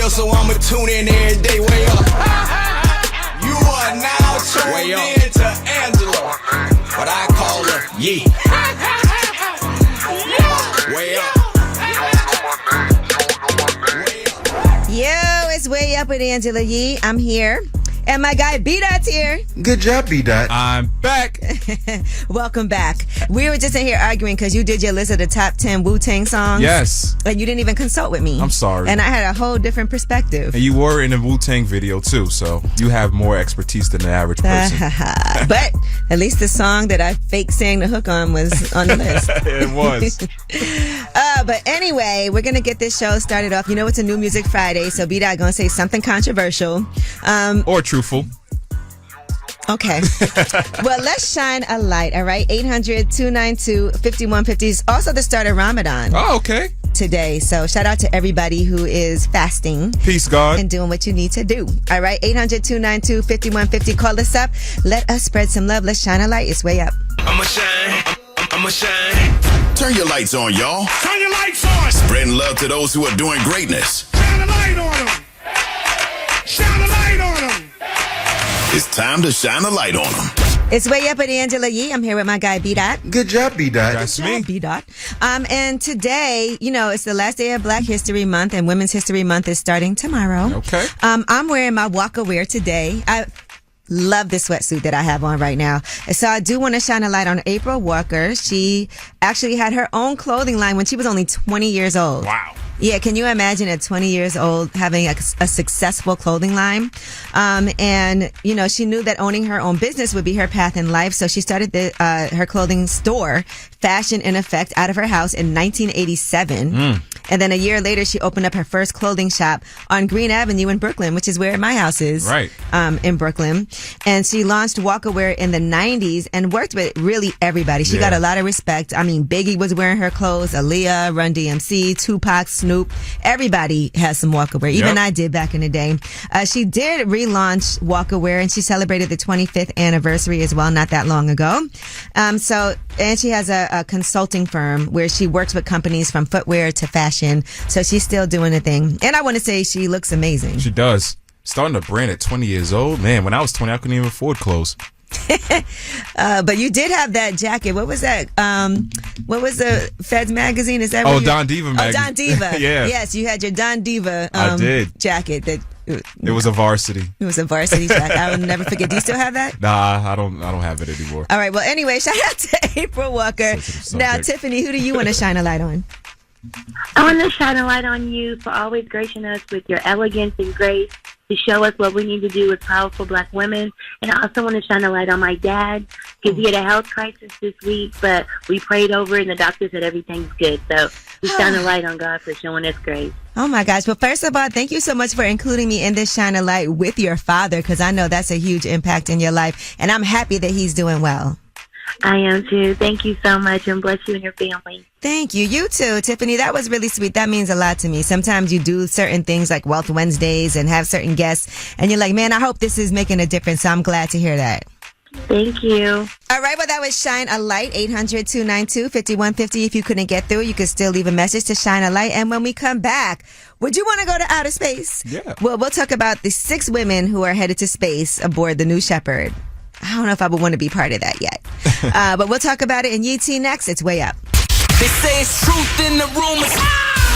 real, so I'ma tune in every day. Way up. You are now tuned in to Angela, but I call her Yee. Way up. Yo, it's Way Up with Angela Yee. I'm here. And my guy B-Dot's here. Good job, B-Dot. I'm back. Welcome back. We were just in here arguing because you did your list of the top 10 Wu-Tang songs. Yes. And you didn't even consult with me. I'm sorry. And I had a whole different perspective. And you were in a Wu-Tang video too, so you have more expertise than the average person. But at least the song that I fake sang the hook on was on the list. It was. But anyway, we're going to get this show started off. You know, it's a New Music Friday, so B-Dot going to say something controversial. Or truthful. Okay. Well, let's shine a light, all right? 800-292-5150 is also the start of Ramadan. Oh, okay. Today. So shout out to everybody who is fasting. Peace, God. And doing what you need to do. All right. 800-292-5150. Call us up. Let us spread some love. Let's shine a light. It's Way Up. I'ma shine. I'ma shine. Turn your lights on, y'all. Turn your lights on. Spreading love to those who are doing greatness. Shine a light on them. Shine a light on them. It's time to shine a light on them. It's Way Up with Angela Yee. I'm here with my guy B-Dot. Good job, B-Dot. That's me. B-Dot. And today, you know, it's the last day of Black History Month, and Women's History Month is starting tomorrow. Okay. I'm wearing my Waka wear today. I love the sweatsuit that I have on right now. So I do want to shine a light on April Walker. She actually had her own clothing line when she was only 20 years old. Wow. Yeah, can you imagine at 20 years old having a successful clothing line? And, you know, she knew that owning her own business would be her path in life. So she started her clothing store, Fashion in Effect, out of her house in 1987. And then a year later, she opened up her first clothing shop on Greene Avenue in Brooklyn, which is where my house is. Right. In Brooklyn. And she launched Walker Wear in the 90s and worked with really everybody. She got a lot of respect. I mean, Biggie was wearing her clothes, Aaliyah, Run DMC, Tupac, Snoop. Everybody has some Walker Wear. Even I did back in the day. She did relaunch Walker Wear, and she celebrated the 25th anniversary as well, not that long ago. And she has a consulting firm where she works with companies from footwear to fashion. So she's still doing a thing. And I want to say she looks amazing. She does. Starting a brand at 20 years old. Man, when I was 20, I couldn't even afford clothes. But you did have that jacket. What was that? What was the Feds magazine? Is that? Don Diva magazine. Oh, Don Diva. Yeah. Yes, you had your Don Diva. I did. Jacket that. It was a varsity. It was a varsity jacket. I will never forget. Do you still have that? Nah, I don't have it anymore. All right. Well, anyway, shout out to April Walker. Now, Tiffany, who do you want to shine a light on? I want to shine a light on you for always gracing us with your elegance and grace to show us what we need to do as powerful Black women. And I also want to shine a light on my dad because he had a health crisis this week, but we prayed over it and the doctor said everything's good. So we shine a light on God for showing us grace. Oh my gosh. Well, first of all, thank you so much for including me in this shine a light with your father, because I know that's a huge impact in your life. And I'm happy that he's doing well. I am too. Thank you so much, and bless you and your family. Thank you. You too, Tiffany. That was really sweet. That means a lot to me. Sometimes you do certain things like Wealth Wednesdays and have certain guests, and you're like, man, I hope this is making a difference. So I'm glad to hear that. Thank you. All right, well, that was Shine a Light, 800-292-5150. If you couldn't get through, you could still leave a message to Shine a Light. And when we come back, would you want to go to outer space? Yeah. Well, we'll talk about the 6 women who are headed to space aboard the New Shepard. I don't know if I would want to be part of that yet. But we'll talk about it in UT next. It's Way Up. They say it's truth in the rumors.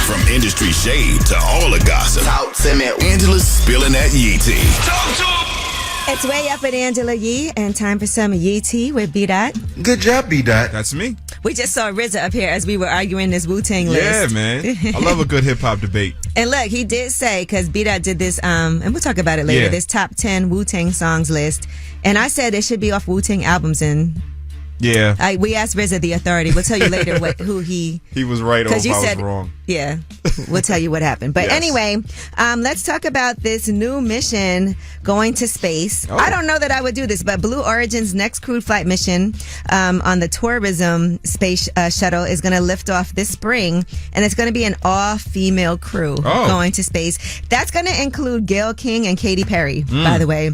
From industry shade to all the gossip. Talk to me. Angela's spilling that Yee tea. Talk to him. It's Way Up with Angela Yee, and time for some Yee tea with B-Dot. Good job, B-Dot. That's me. We just saw RZA up here as we were arguing this Wu-Tang list. Yeah, man. I love a good hip-hop debate. And look, he did say, because B-Dot did this, and we'll talk about it later, this top 10 Wu-Tang songs list. And I said it should be off Wu-Tang albums, and yeah. We asked RZA the authority. We'll tell you later who he... He was right or I you was wrong. Yeah, we'll tell you what happened. But Yes. anyway, let's talk about this new mission going to space. Oh. I don't know that I would do this, but Blue Origin's next crewed flight mission on the tourism space shuttle is going to lift off this spring, and it's going to be an all-female crew going to space. That's going to include Gayle King and Katy Perry, by the way.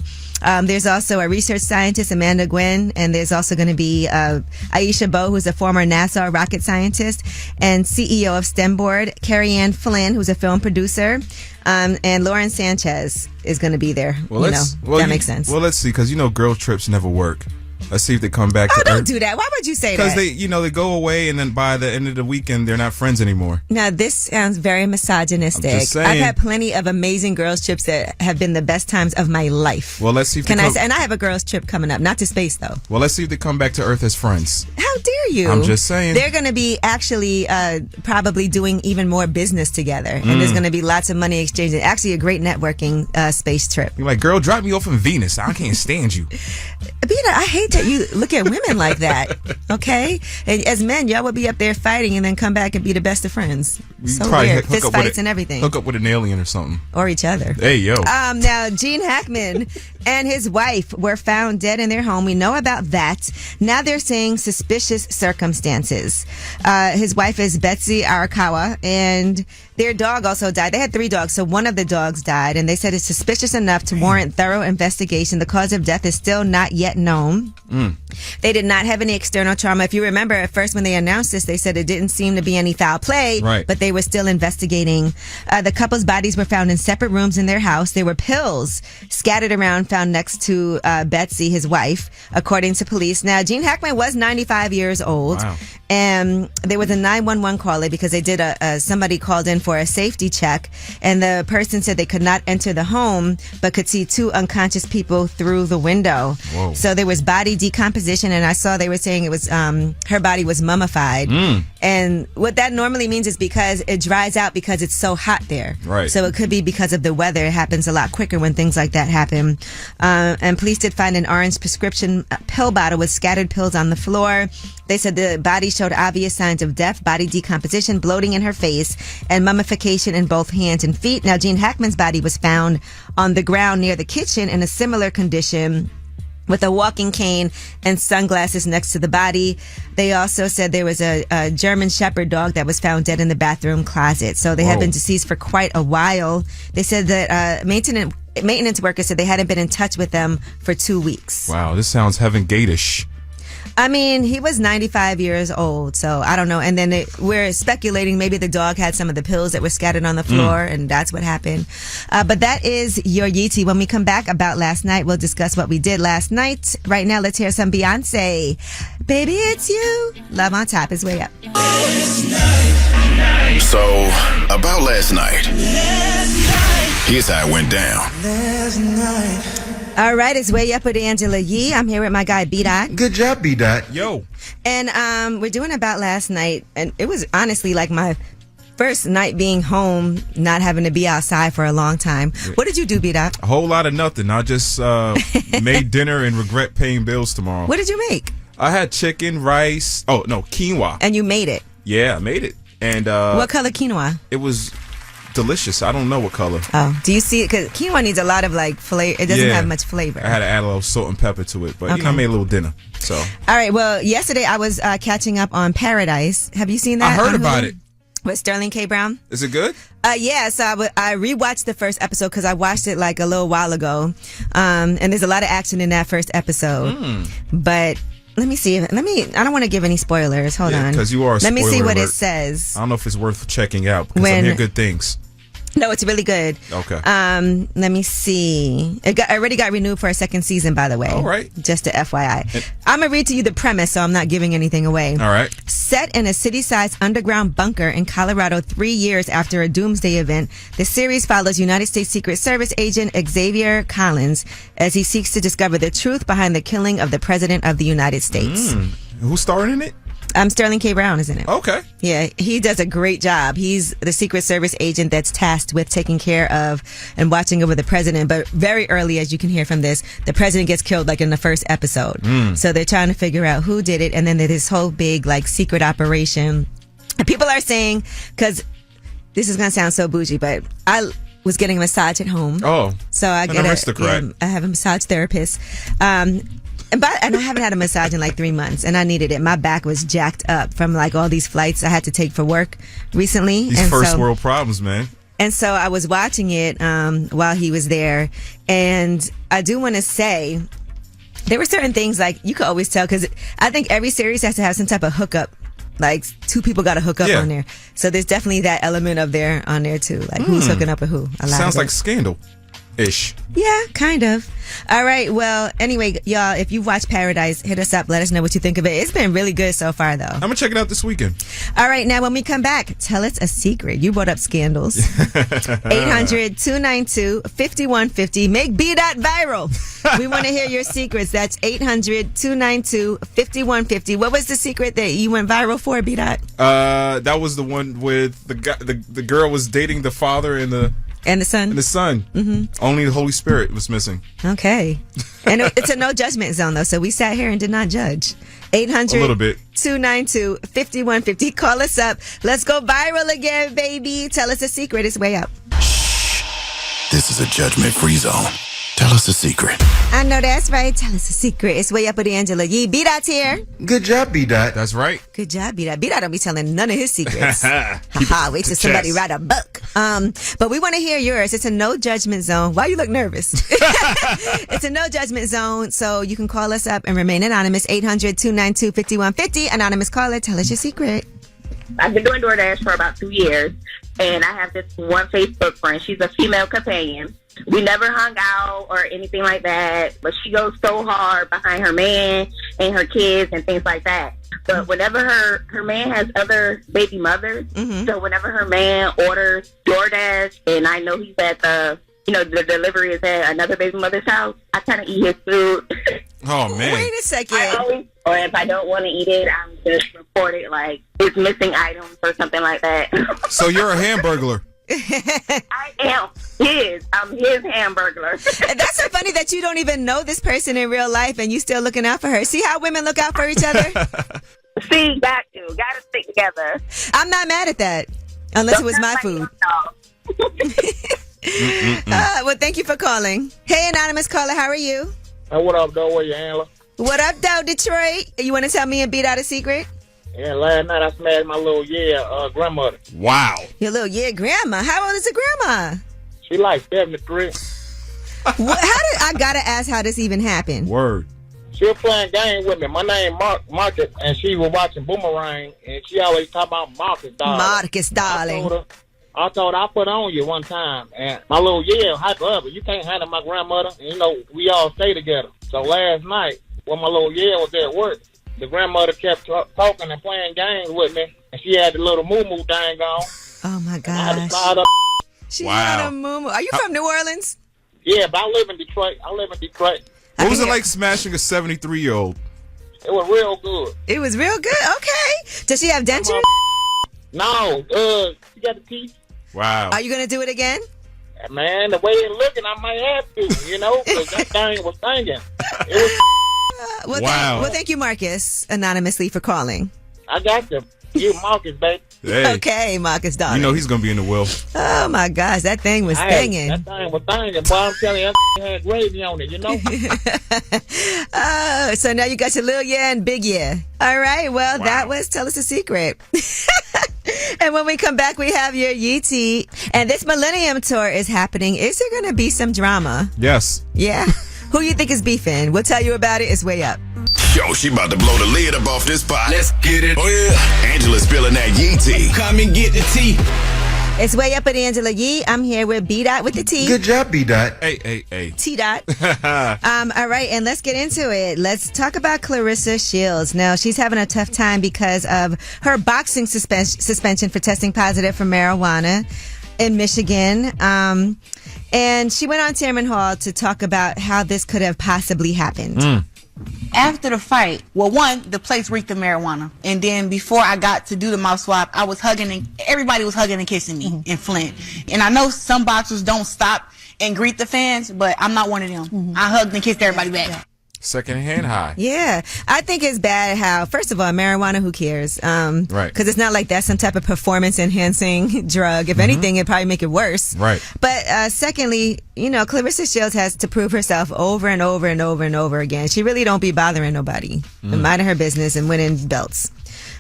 There's also a research scientist, Amanda Gwynn, and there's also going to be Aisha Bowe, who's a former NASA rocket scientist and CEO of STEM Board. Ford, Carrie Ann Flynn, who's a film producer, and Lauren Sanchez is going to be there. That makes sense. Well, let's see, because girl trips never work. Let's see if they come back to Earth. Don't do that. Why would you say that? Because they go away, and then by the end of the weekend, they're not friends anymore. Now, this sounds very misogynistic. I'm just saying. I've had plenty of amazing girls trips that have been the best times of my life. Well, let's see if and I have a girls trip coming up, not to space though. Well, let's see if they come back to Earth as friends. How dare you? I'm just saying. They're going to be actually probably doing even more business together, and there's going to be lots of money exchanging. Actually, a great networking space trip. You're like, girl, drop me off in Venus. I can't stand you. Bina, I hate that you look at women like that. Okay, and as men, y'all would be up there fighting and then come back and be the best of friends. So weird, fist fights and everything. Hook up with an alien or something, or each other. Hey yo. Now Gene Hackman and his wife were found dead in their home. We know about that. Now they're saying suspicious circumstances. His wife is Betsy Arakawa, and their dog also died. They had 3 dogs, so one of the dogs died, and they said it's suspicious enough to warrant thorough investigation. The cause of death is still not yet known. They did not have any external trauma. If you remember, at first when they announced this, they said it didn't seem to be any foul play, right, but they were still investigating. The couple's bodies were found in separate rooms in their house. There were pills scattered around, found next to Betsy, his wife, according to police. Now, Gene Hackman was 95 years old. Wow. And there was a 911 caller because they did somebody called in for a safety check, and the person said they could not enter the home but could see 2 unconscious people through the window. Whoa. So there was body decomposition, and I saw they were saying it was her body was mummified. And what that normally means is because it dries out because it's so hot there. Right. So it could be because of the weather. It happens a lot quicker when things like that happen. And police did find an orange prescription pill bottle with scattered pills on the floor. They said the body showed obvious signs of death, body decomposition, bloating in her face, and mummification in both hands and feet. Now, Gene Hackman's body was found on the ground near the kitchen in a similar condition, with a walking cane and sunglasses next to the body. They also said there was a German Shepherd dog that was found dead in the bathroom closet. So they had been deceased for quite a while. They said that maintenance workers said they hadn't been in touch with them for 2 weeks. Wow, this sounds Heaven Gate-ish. I mean, he was 95 years old, so I don't know. And then we're speculating maybe the dog had some of the pills that were scattered on the floor, and that's what happened. But that is your Yeetie. When we come back about last night, we'll discuss what we did last night. Right now, let's hear some Beyonce. Baby, it's you. Love on Top is way up. So, about last night. Here's how it went down. All right, it's Way Up with Angela Yee. I'm here with my guy, B-Dot. Good job, B-Dot. Yo. And we're doing about last night, and it was honestly like my first night being home, not having to be outside for a long time. What did you do, B-Dot? A whole lot of nothing. I just made dinner and regret paying bills tomorrow. What did you make? I had chicken, rice. Oh, no, quinoa. And you made it? Yeah, I made it. And what color quinoa? It was delicious. I don't know what color. Oh, do you see it? Because quinoa needs a lot of like flavor. It doesn't have much flavor. I had to add a little salt and pepper to it, but I made a little dinner. So. All right. Well, yesterday I was catching up on Paradise. Have you seen that? I heard about it. With Sterling K. Brown. Is it good? Yeah. So I rewatched the first episode because I watched it like a little while ago. And there's a lot of action in that first episode. But let me see. I don't want to give any spoilers. Hold on. Because you are a Let me see spoiler what alert. it says. I don't know if it's worth checking out because I hear good things. No, it's really good. Okay. Let me see. It already got renewed for a second season, by the way. All right. Just a FYI. I'm going to read to you the premise, so I'm not giving anything away. All right. Set in a city-sized underground bunker in Colorado 3 years after a doomsday event, the series follows United States Secret Service agent Xavier Collins as he seeks to discover the truth behind the killing of the President of the United States. Who's starring in it? Sterling K. Brown, isn't it? Okay. Yeah, he does a great job. He's the Secret Service agent that's tasked with taking care of and watching over the president. But very early, as you can hear from this, the president gets killed like in the first episode. So they're trying to figure out who did it. And then there's this whole big like secret operation. And people are saying, because this is going to sound so bougie, but I was getting a massage at home. Oh. So I have a massage therapist. And I haven't had a massage in like 3 months, and I needed it. My back was jacked up from like all these flights I had to take for work recently. These first world problems, man. And so I was watching it while he was there, and I do want to say there were certain things like you could always tell, because I think every series has to have some type of hookup Like 2 people got to hook up Yeah. on there. So there's definitely that element of there on there too. Like who's hooking up with who? A lot Sounds of like it. Scandal-ish. Yeah, kind of. All right. Well, anyway, y'all, if you've watched Paradise, hit us up. Let us know what you think of it. It's been really good so far, though. I'm going to check it out this weekend. All right. Now, when we come back, tell us a secret. You brought up scandals. 800-292-5150. Make B-Dot viral. We want to hear your secrets. That's 800-292-5150. What was the secret that you went viral for, B-Dot? That was the one with the guy, the girl was dating the father and the son? And the son. Mm-hmm. Only the Holy Spirit was missing. Okay. And it's a no judgment zone, though, so we sat here and did not judge. 800 A little bit. 292-5150. Call us up. Let's go viral again, baby. Tell us a secret. It's way up. This is a judgment-free zone. Tell us a secret. I know that's right. Tell us a secret. It's way up with Angela Yee. B-Dot's here. Good job, B-Dot. That's right. Good job, B-Dot. B-Dot don't be telling none of his secrets. Keep Haha, it wait to till somebody chest. write a book. But we want to hear yours. It's a no judgment zone. Why you look nervous? It's a no judgment zone, so you can call us up and remain anonymous. 800-292-5150. Anonymous caller, tell us your secret. I've been doing DoorDash for about 2 years, and I have this one Facebook friend. She's a female companion. We never hung out or anything like that, but she goes so hard behind her man and her kids and things like that. But whenever her man has other baby mothers, so whenever her man orders DoorDash and I know he's at the delivery is at another baby mother's house, I kind of eat his food. Oh, man. Wait a second. I always, or if I don't want to eat it, I'm just report it like it's missing items or something like that. So you're a hamburglar. I am his. I'm his hamburglar. And that's so funny that you don't even know this person in real life and you still looking out for her. See how women look out for each other? See, got to stick together. I'm not mad at that. Unless it was my food. Well, thank you for calling. Hey, anonymous caller, how are you? Hey, what up, though? Where you, Angela? What up, though, Detroit? You want to tell me and beat out a secret? Yeah, last night I smashed my little grandmother. Wow. Your little grandma. How old is the grandma? She like 73. I gotta ask how this even happened. Word. She was playing games with me. My name Marcus, and she was watching Boomerang, and she always talk about Marcus, darling. Marcus, darling. I told her I put on you one time, and my little hyper up, but you can't handle my grandmother. And, we all stay together. So last night, when my little was at work, the grandmother kept talking and playing games with me, and she had the little moo-moo thing on. Oh, my I had to gosh. slide up. She Wow. had a moo-moo. Are you from New Orleans? Yeah, but I live in Detroit. What was it like smashing a 73-year-old? It was real good. It was real good. Okay. Does she have dentures? No, she got the teeth. Wow. Are you going to do it again? Man, the way it's looking, I might have to, because that thing was singing. It was. Wow. Thank you, Marcus, anonymously, for calling. I got to you, Marcus, baby. Hey. Okay, Marcus, darling. You know he's going to be in the will. Oh, my gosh. That thing was Hey, stinging. that thing was singing. Boy, I'm telling you, that had gravy on it, Oh, so now you got your little and big All right. Well, that was Tell Us a Secret. And when we come back, we have your Yeetie. And this Millennium Tour is happening. Is there going to be some drama? Yes. Yeah. Who you think is beefing? We'll tell you about it. It's way up. Yo, she about to blow the lid up off this pot. Let's get it. Oh, yeah. Angela's spilling that yee tea. Come and get the tea. It's way up with Angela Yee. I'm here with B-Dot with the T. Good job, B-Dot. Hey. T-Dot. All right, and let's get into it. Let's talk about Clarissa Shields. Now, she's having a tough time because of her boxing suspension for testing positive for marijuana in Michigan. And she went on Chairman Hall to talk about how this could have possibly happened. After the fight, well, one, the place reeked of marijuana. And then before I got to do the mouth swab, I was hugging and everybody was hugging and kissing me in Flint. And I know some boxers don't stop and greet the fans, but I'm not one of them. I hugged and kissed everybody back. Secondhand high. Yeah, I think it's bad how, first of all, marijuana, who cares? Right. Because it's not like that's some type of performance-enhancing drug. If anything, it'd probably make it worse. Right. But secondly, Clarissa Shields has to prove herself over and over and over and over again. She really don't be bothering nobody, minding her business and winning belts.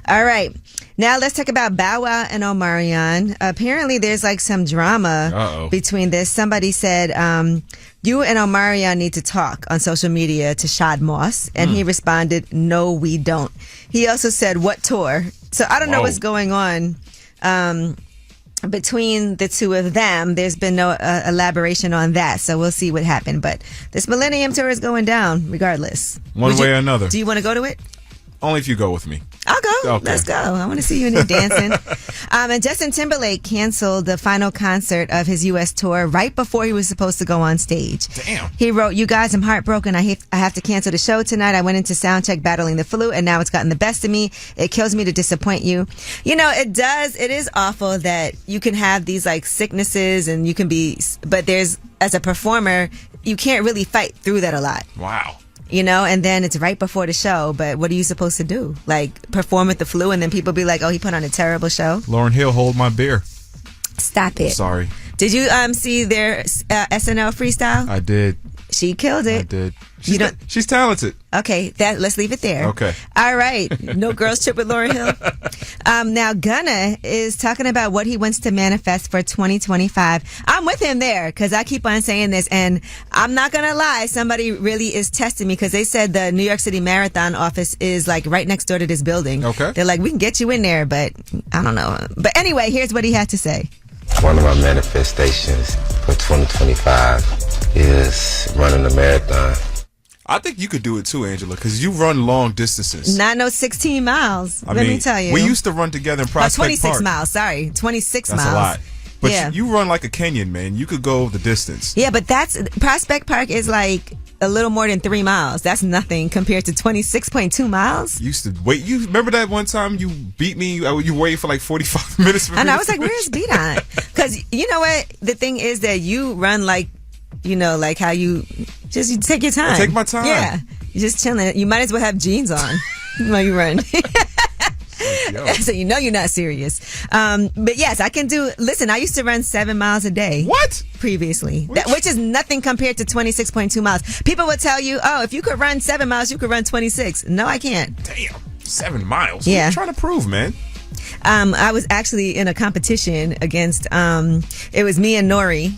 All right. Now let's talk about Bow Wow and Omarion. Apparently there's like some drama between this. Somebody said, you and Omarion need to talk on social media to Shad Moss. And he responded, no, we don't. He also said, what tour? So I don't know Whoa. what's going on between the two of them. There's been no elaboration on that, so we'll see what happened. But this Millennium Tour is going down regardless. One way or another. Do you want to go to it? Only if you go with me. I'll go. Okay. Let's go. I want to see you in there dancing. And Justin Timberlake canceled the final concert of his U.S. tour right before he was supposed to go on stage. Damn. He wrote, "You guys, I'm heartbroken. I have to cancel the show tonight. I went into sound check battling the flu, and now it's gotten the best of me. It kills me to disappoint you." You know, it does. It is awful that you can have these like sicknesses and you can be, but there's, as a performer, you can't really fight through that a lot. Wow. You know, and then it's right before the show, but what are you supposed to do? Like, perform with the flu, and then people be like, "Oh, he put on a terrible show." Lauryn Hill, hold my beer. Stop it. Sorry. Did you see their SNL freestyle? I did. She killed it. I did. She's talented. Okay, let's leave it there. Okay. All right. No girls trip with Lauryn Hill. Now, Gunna is talking about what he wants to manifest for 2025. I'm with him there because I keep on saying this, and I'm not going to lie. Somebody really is testing me because they said the New York City Marathon office is like right next door to this building. Okay. They're like, we can get you in there, but I don't know. But anyway, here's what he had to say. One of my manifestations for 2025 is running a marathon. I think you could do it too, Angela, because you run long distances. Not no 16 miles. Let me tell you. We used to run together in Prospect 26 Park. miles. Sorry, 26 That's miles. a lot. But yeah. you run like a Kenyan, man. You could go the distance. Yeah, but Prospect Park is like a little more than 3 miles. That's nothing compared to 26.2 miles. Used to wait. You remember that one time you beat me? You waited for like 45 minutes. And I was like, "Where's Beat-On?" Because you know what? The thing is that you run like, you know, like how you take your time. I take my time. Yeah, you're just chilling. You might as well have jeans on while you run. So you know you're not serious. But yes, I can do. Listen, I used to run 7 miles a day. What? Previously, which is nothing compared to 26.2 miles. People would tell you, "Oh, if you could run 7 miles, you could run 26." No, I can't. Damn, 7 miles. Yeah. What are you trying to prove, man? I was actually in a competition against, it was me and Nori.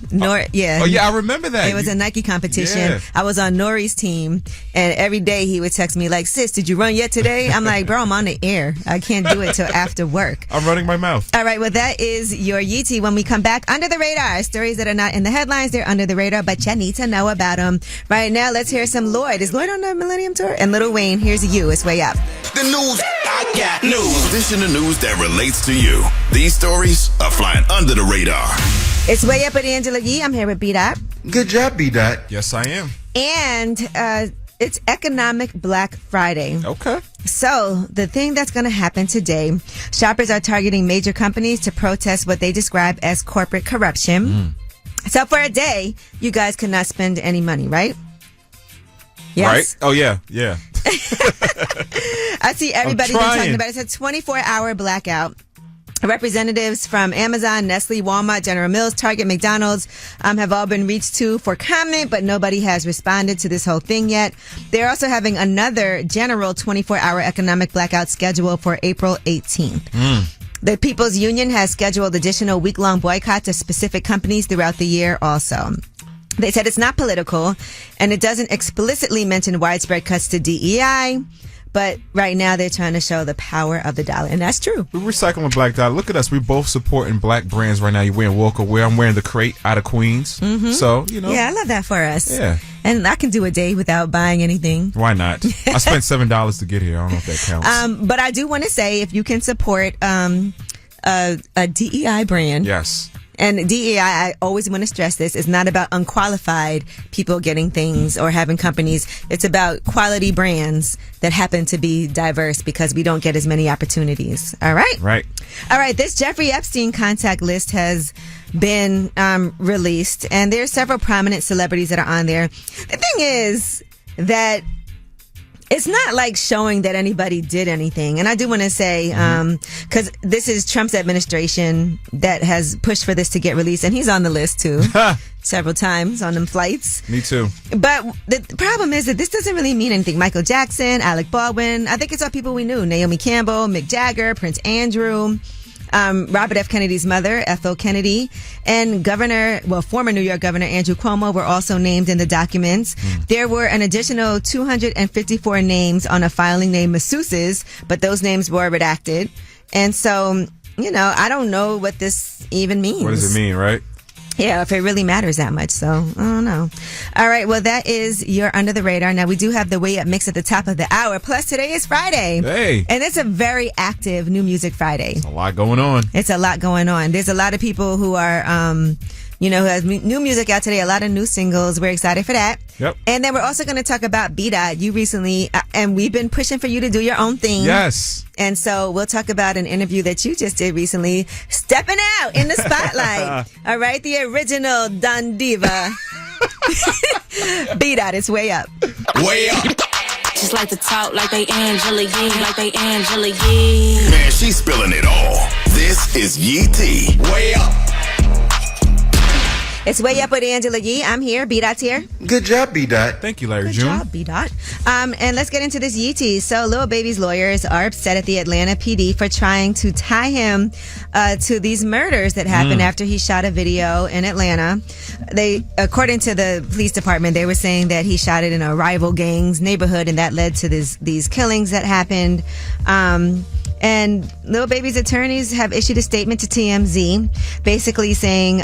Yeah. Oh, yeah, I remember that. It was a Nike competition. Yeah. I was on Nori's team, and every day he would text me like, "Sis, did you run yet today?" I'm like, "Bro, I'm on the air. I can't do it till after work." I'm running my mouth. All right, well, that is your Yeetie. When we come back, under the radar. Stories that are not in the headlines, they're under the radar, but you need to know about them. Right now, let's hear some Lloyd. Is Lloyd on the Millennium Tour? And Lil Wayne, here's You. It's Way Up. The news, I got news. This in the news that relates to you. These stories are flying under the radar. It's Way Up with Angela Yee. I'm here with B-Dot. Good job, B-Dot. Yes, I am. And it's Economic Black Friday. Okay. So the thing that's going to happen today, shoppers are targeting major companies to protest what they describe as corporate corruption. So for a day, you guys cannot spend any money, right? Yes. Right? Oh, yeah. Yeah. I see everybody's been trying. talking about it. It's a 24-hour blackout. Representatives from Amazon, Nestle, Walmart, General Mills, Target, McDonald's have all been reached to for comment, but nobody has responded to this whole thing yet. They're also having another general 24-hour economic blackout scheduled for April 18th. The People's Union has scheduled additional week-long boycotts of specific companies throughout the year also. They said it's not political, and it doesn't explicitly mention widespread cuts to DEI, but right now they're trying to show the power of the dollar, and that's true. We're recycling Black Dollar. Look at us. We're both supporting black brands right now. You're wearing Walker Wear. I'm wearing the Crate out of Queens. So, you know. Yeah, I love that for us. Yeah. And I can do a day without buying anything. Why not? I spent $7 to get here. I don't know if that counts. But I do want to say, if you can support a DEI brand. Yes. And DEI, I always want to stress this, is not about unqualified people getting things or having companies. It's about quality brands that happen to be diverse because we don't get as many opportunities. All right? Right. All right. This Jeffrey Epstein contact list has been released, and there are several prominent celebrities that are on there. The thing is that it's not like showing that anybody did anything. And I do want to say, because this is Trump's administration that has pushed for this to get released, and he's on the list too, several times on them flights. Me too. But the problem is that this doesn't really mean anything. Michael Jackson, Alec Baldwin, I think it's all people we knew. Naomi Campbell, Mick Jagger, Prince Andrew. Robert F. Kennedy's mother, Ethel Kennedy, and former New York Governor Andrew Cuomo were also named in the documents. There were an additional 254 names on a filing named Masseuse's, but those names were redacted. And so, I don't know what this even means. What does it mean, right? Yeah, if it really matters that much. So, I don't know. All right. Well, that is your Under the Radar. Now, we do have the Way Up mix at the top of the hour. Plus, today is Friday. Hey. And it's a very active New Music Friday. A lot going on. It's a lot going on. There's a lot of people who are, who has new music out today, a lot of new singles. We're excited for that. Yep. And then we're also going to talk about B-Dot. You recently, and we've been pushing for you to do your own thing. Yes. And so we'll talk about an interview that you just did recently, stepping out in the spotlight. All right, the original Don Diva. B-Dot, it's Way Up. Way up. Just like to talk like they Angela Yee, Man, she's spilling it all. This is Yee T. Way up. It's Way Up with Angela Yee. I'm here. B-Dot's here. Good job, B-Dot. Thank you, Larry Good June. job, B-Dot. And let's get into this Yee T. So Lil Baby's lawyers are upset at the Atlanta PD for trying to tie him to these murders that happened after he shot a video in Atlanta. According to the police department, they were saying that he shot it in a rival gang's neighborhood, and that led to these killings that happened. And Lil Baby's attorneys have issued a statement to TMZ, basically saying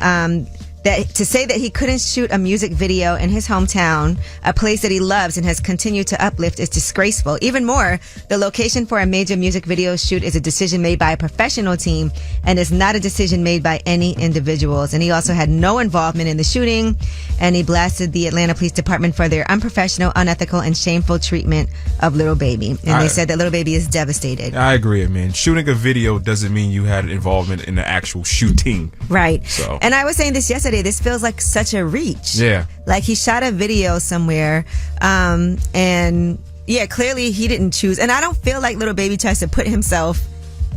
that to say that he couldn't shoot a music video in his hometown, a place that he loves and has continued to uplift, is disgraceful. Even more, the location for a major music video shoot is a decision made by a professional team and is not a decision made by any individuals. And he also had no involvement in the shooting, and he blasted the Atlanta Police Department for their unprofessional, unethical, and shameful treatment of Lil Baby. And they said that Lil Baby is devastated. I agree, man. Shooting a video doesn't mean you had involvement in the actual shooting. Right. So. And I was saying this yesterday. This feels like such a reach. Yeah. Like he shot a video somewhere, and yeah, clearly he didn't choose. And I don't feel like Lil Baby tries to put himself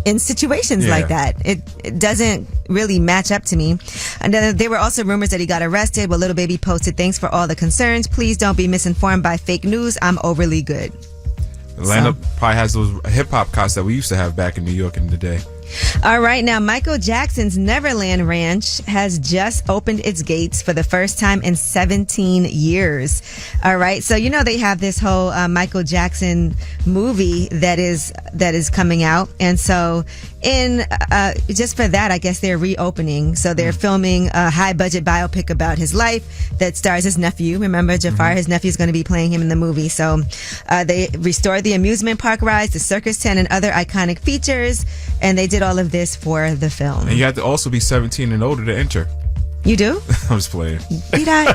in situations like that. It doesn't really match up to me. And then there were also rumors that he got arrested. Well, Lil Baby posted, "Thanks for all the concerns. Please don't be misinformed by fake news. I'm overly good." Atlanta probably has those hip hop cops that we used to have back in New York in the day. All right, now Michael Jackson's Neverland Ranch has just opened its gates for the first time in 17 years. All right, so they have this whole Michael Jackson movie that is coming out, and so in just for that, I guess they're reopening. So they're filming a high budget biopic about his life that stars his nephew. Remember, Jafar, his nephew, is going to be playing him in the movie. So they restored the amusement park rides, the circus tent, and other iconic features, and they did all of this for the film. And you have to also be 17 and older to enter. You do? I'm just playing.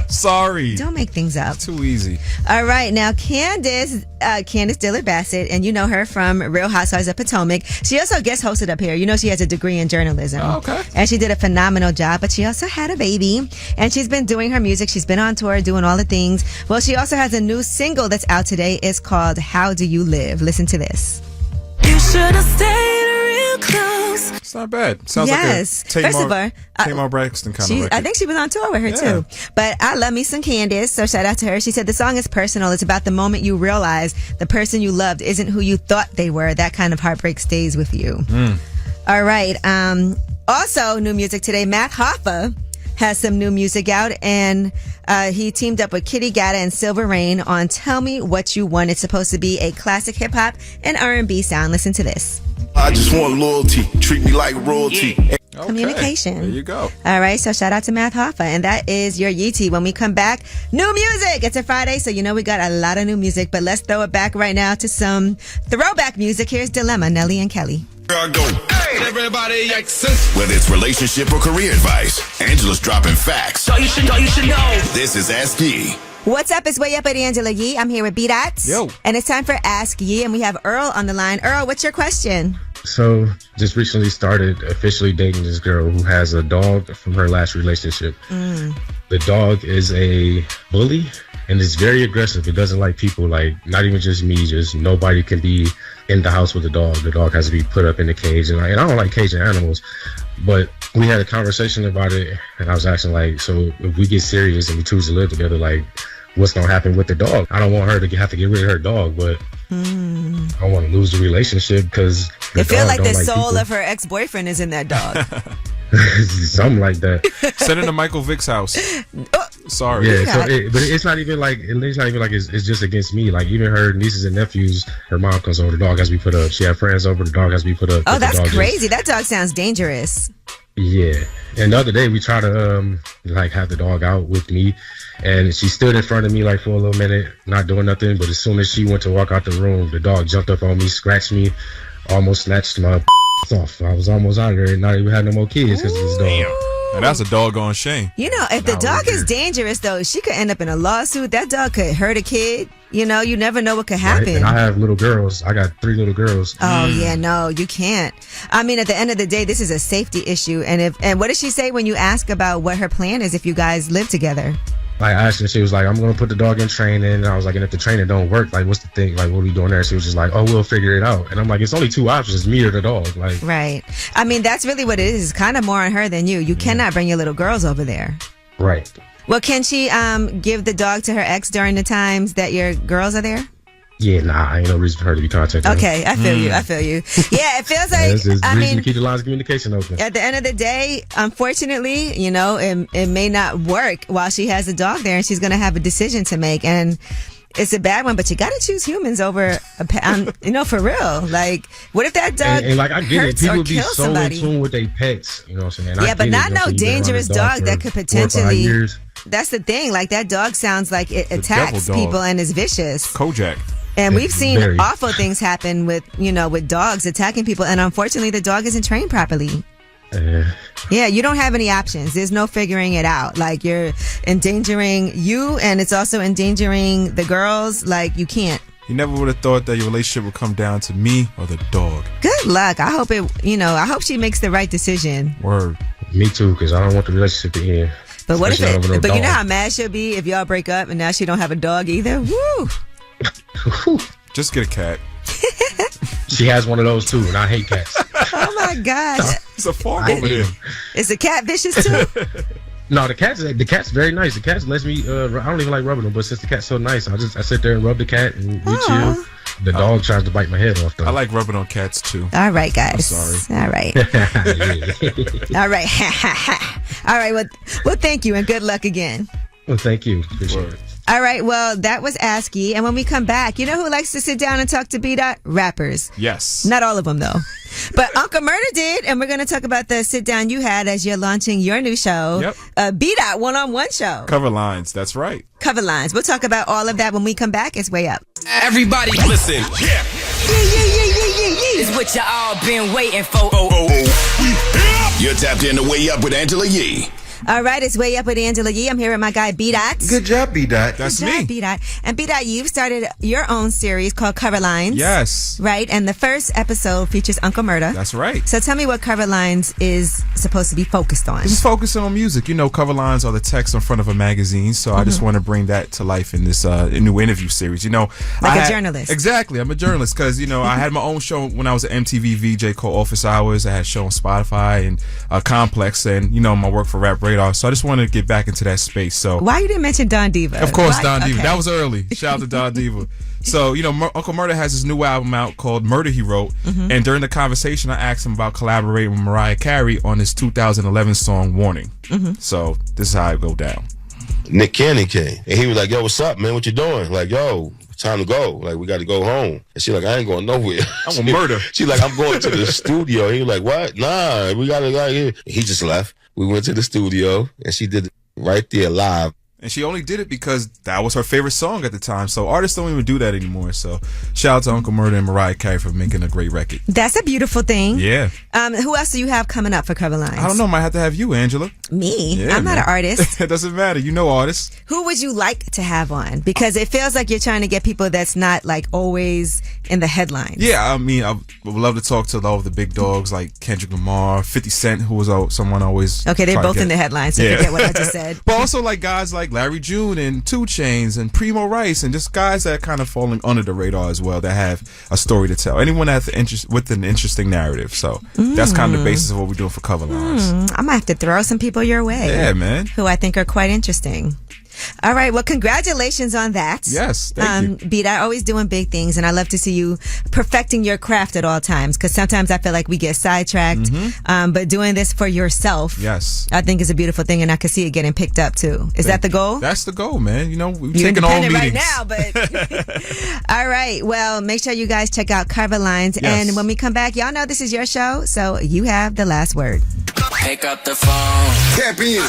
Sorry. Don't make things up. It's too easy. All right. Now, Candace Dillard Bassett, and you know her from Real Housewives of Potomac. She also guest hosted up here. She has a degree in journalism. Oh, okay. And she did a phenomenal job, but she also had a baby. And she's been doing her music. She's been on tour doing all the things. Well, she also has a new single that's out today. It's called How Do You Live? Listen to this. You should have stayed real close. It's not bad. Sounds Yes. like a First of all, Tamar Braxton kind of record. I think she was on tour with her too. But I love me some Candace, so shout out to her. She said the song is personal. It's about the moment you realize the person you loved isn't who you thought they were. That kind of heartbreak stays with you. All right. Also, new music today. Mac Hoffa has some new music out, and he teamed up with Kitty Gatta and Silver Rain on Tell Me What You Want. It's supposed to be a classic hip hop and R&B sound. Listen to this. I just want loyalty. Treat me like royalty. Okay. Communication. There you go. All right, so shout out to Math Hoffa, and that is your Yee T. When we come back, new music. It's a Friday, so we got a lot of new music, but let's throw it back right now to some throwback music. Here's Dilemma, Nelly and Kelly. Here I go. Hey, everybody, access. Whether it's relationship or career advice, Angela's dropping facts. So you should know. This is Ask Yee. What's up? It's Way Up at Angela Yee. I'm here with B-Dot. Yo. And it's time for Ask Yee, and we have Earl on the line. Earl, what's your question? So, just recently started officially dating this girl who has a dog from her last relationship. The dog is a bully and is very aggressive. It doesn't like people, like not even just me, just nobody can be in the house with the dog. The dog has to be put up in the cage. And I don't like caging animals, but we had a conversation about it, and I was asking, like, so if we get serious and we choose to live together, like, what's going to happen with the dog? I don't want her to have to get rid of her dog, but I don't want to lose the relationship because I feel like the soul people. of her ex-boyfriend is in that dog. Something like that. Send it to Michael Vick's house. Sorry. Yeah, so but it's not even like it's just against me. Like even her nieces and nephews, her mom comes over, the dog has to be put up. She had friends over, the dog has to be put up. Oh, that's crazy. That dog sounds dangerous. Yeah. And the other day we tried to like have the dog out with me, and she stood in front of me like for a little minute, not doing nothing. But as soon as she went to walk out the room, the dog jumped up on me, scratched me, almost snatched my off. I was almost out of there and not even had no more kids because of this dog. And that's a doggone shame. You know, if the dog is dangerous, though, she could end up in a lawsuit. That dog could hurt a kid. You know, you never know what could happen. Right? And I have little girls. I got 3 little girls. Oh, yeah, no, you can't. I mean, at the end of the day, this is a safety issue. And what does she say when you ask about what her plan is if you guys live together? I asked her, she was like, I'm going to put the dog in training. And I was like, and if the training don't work, like, what's the thing? Like, what are we doing there? She was just like, oh, we'll figure it out. And I'm like, it's only 2 options, me or the dog. Like, right. I mean, that's really what it is. It's kind of more on her than you. You cannot bring your little girls over there. Right. Well, can she give the dog to her ex during the times that your girls are there? Yeah, nah, ain't no reason for her to be contacted. Okay, I feel you. I feel you. Yeah, it feels like, it's reason to keep the lines of communication open. At the end of the day, unfortunately, you know, it may not work while she has a dog there, and she's going to have a decision to make. And it's a bad one, but you got to choose humans over, you know, for real. Like, what if that dog and like, I get it. hurts People or be kills so somebody? in tune with their pets. You know what I'm saying? Yeah, but not no dangerous dog that could potentially. Years. That's the thing. Like, that dog sounds like it attacks people and is vicious. Kojak. And we've seen awful things happen with dogs attacking people. And unfortunately, the dog isn't trained properly. Yeah, you don't have any options. There's no figuring it out. Like, you're endangering you, and it's also endangering the girls. Like, you can't. You never would have thought that your relationship would come down to me or the dog. Good luck. I hope I hope she makes the right decision. Word. Me too, because I don't want the relationship to end. But what if but you know how mad she'll be if y'all break up and now she don't have a dog either? Woo! Just get a cat. She has one of those too, and I hate cats. Oh my gosh. It's a farm over there. Is the cat vicious too? No, the cat's very nice. The cat lets me. I don't even like rubbing them, but since the cat's so nice, I sit there and rub the cat and we chill. The dog tries to bite my head off though. I like rubbing on cats too. All right, guys. I'm sorry. All right. All right. All right. Well, thank you and good luck again. Well, thank you. Appreciate it. All right, well, that was ASCII. And when we come back, you know who likes to sit down and talk to B-Dot? Rappers. Yes. Not all of them, though. But Uncle Murder did, and we're going to talk about the sit-down you had as you're launching your new show. Yep. B-Dot one-on-one show. Cover lines, that's right. Cover lines. We'll talk about all of that when we come back. It's Way Up. Everybody listen. Yeah. It's what you all been waiting for. You're tapped in to Way Up with Angela Yee. All right, it's Way Up with Angela Yee. I'm here with my guy, B-Dot. Good job, B-Dot. That's Good job, me. B-Dot. And B-Dot, you've started your own series called Cover Lines. Yes. Right, and the first episode features Uncle Murder. That's right. So tell me what Cover Lines is supposed to be focused on. It's focusing on music. You know, cover lines are the text in front of a magazine, so I just want to bring that to life in this new interview series. You know, like a journalist. Exactly, I'm a journalist because, you know, I had my own show when I was at MTV VJ called Office Hours. I had a show on Spotify and Complex, and, you know, my work for Rap Radar. So I just wanted to get back into that space. So why you didn't mention Don Diva? Of course, Don Diva. That was early. Shout out to Don Diva. So, you know, Uncle Murder has his new album out called Murder He Wrote. And during the conversation, I asked him about collaborating with Mariah Carey on his 2011 song Warning. So this is how it go down. Nick Cannon came and he was like, yo, what's up, man? What you doing? Like, yo, time to go. Like, we got to go home. And she like, I ain't going nowhere. I'm gonna murder. She like, I'm going to the studio. He was like, what? Nah, we got to go here. He just left. We went to the studio and she did it right there live. And she only did it because that was her favorite song at the time. So artists don't even do that anymore. So shout out to Uncle Murder and Mariah Carey for making a great record. That's a beautiful thing. Yeah. Who else do you have coming up for Cover Lines? I don't know. Might have to have you, Angela. Me? Yeah, I'm not an artist. It doesn't matter. You know artists. Who would you like to have on? Because it feels like you're trying to get people that's not like always in the headlines. Yeah, I mean, I would love to talk to all of the big dogs like Kendrick Lamar, 50 Cent, who was someone always. Okay, they're both in the headlines, so forget what I just said. But also like guys like Larry June and 2 Chainz and Primo Rice and just guys that are kind of falling under the radar as well that have a story to tell. Anyone that's with an interesting narrative. So that's kind of the basis of what we're doing for Cover Lines. I might have to throw some people your way. Yeah, man. Who I think are quite interesting. All right. Well, congratulations on that. Yes, thank you. Beat, I always doing big things, and I love to see you perfecting your craft at all times, because sometimes I feel like we get sidetracked. But doing this for yourself, yes, I think is a beautiful thing, and I can see it getting picked up too. Is that the goal? That's the goal, man. You know, we're You're taking all meetings right now, but all right. Well, make sure you guys check out Cover Lines, Yes. and when we come back, y'all know this is your show, so you have the last word. Pick up the phone. Tap in.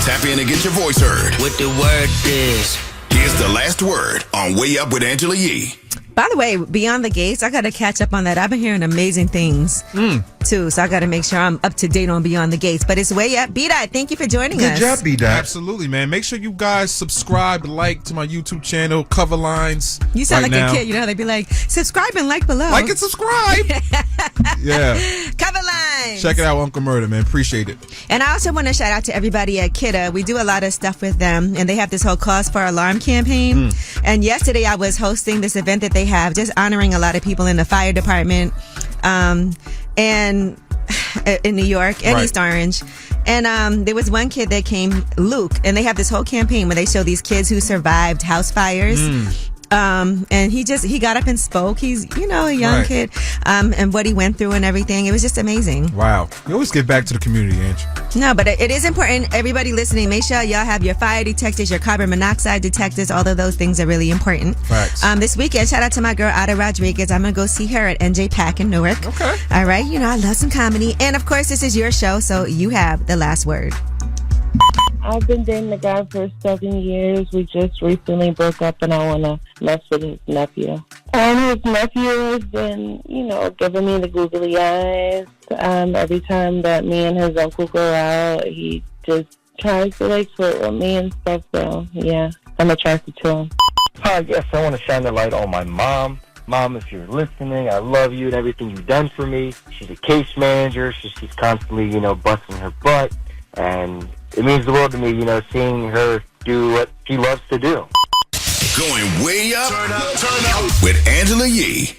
Tap in and get your voice heard. What the word is. Here's the last word on Way Up with Angela Yee. By the way, Beyond the Gates, I got to catch up on that. I've been hearing amazing things too, so I got to make sure I'm up to date on Beyond the Gates. But it's Way Up. B-Dot, thank you for joining us. Good job, B-Dot. Absolutely, man. Make sure you guys subscribe, like to my YouTube channel, Cover Lines. You sound right like now. a kid. You know how they be like, subscribe and like below. Like and subscribe. Yeah. Cover Lines. Check it out, Uncle Murder, man. Appreciate it. And I also want to shout out to everybody at Kidda. We do a lot of stuff with them, and they have this whole Cause for Alarm campaign. And yesterday I was hosting this event that they have, just honoring a lot of people in the fire department, and in New York and Right. East Orange. And there was one kid that came, Luke, and they have this whole campaign where they show these kids who survived house fires. And he got up and spoke. He's, a young Right. kid, and what he went through and everything. It was just amazing. Wow. You always give back to the community, Ange. No, but it is important. Everybody listening, make sure y'all have your fire detectors, your carbon monoxide detectors. All of those things are really important. Facts. This weekend, shout out to my girl, Ada Rodriguez. I'm going to go see her at NJ Pack in Newark. Okay. All right. I love some comedy. And of course, this is your show, so you have the last word. I've been dating a guy for 7 years. We just recently broke up, and I want to mess with his nephew. And his nephew has been, giving me the googly eyes. Every time that me and his uncle go out, he just tries to flirt with me and stuff. So, yeah, I'm attracted to him. Hi, yes, I want to shine the light on my mom. Mom, if you're listening, I love you and everything you've done for me. She's a case manager. She's constantly, busting her butt. And it means the world to me, seeing her do what she loves to do. Going way up, turn up with Angela Yee.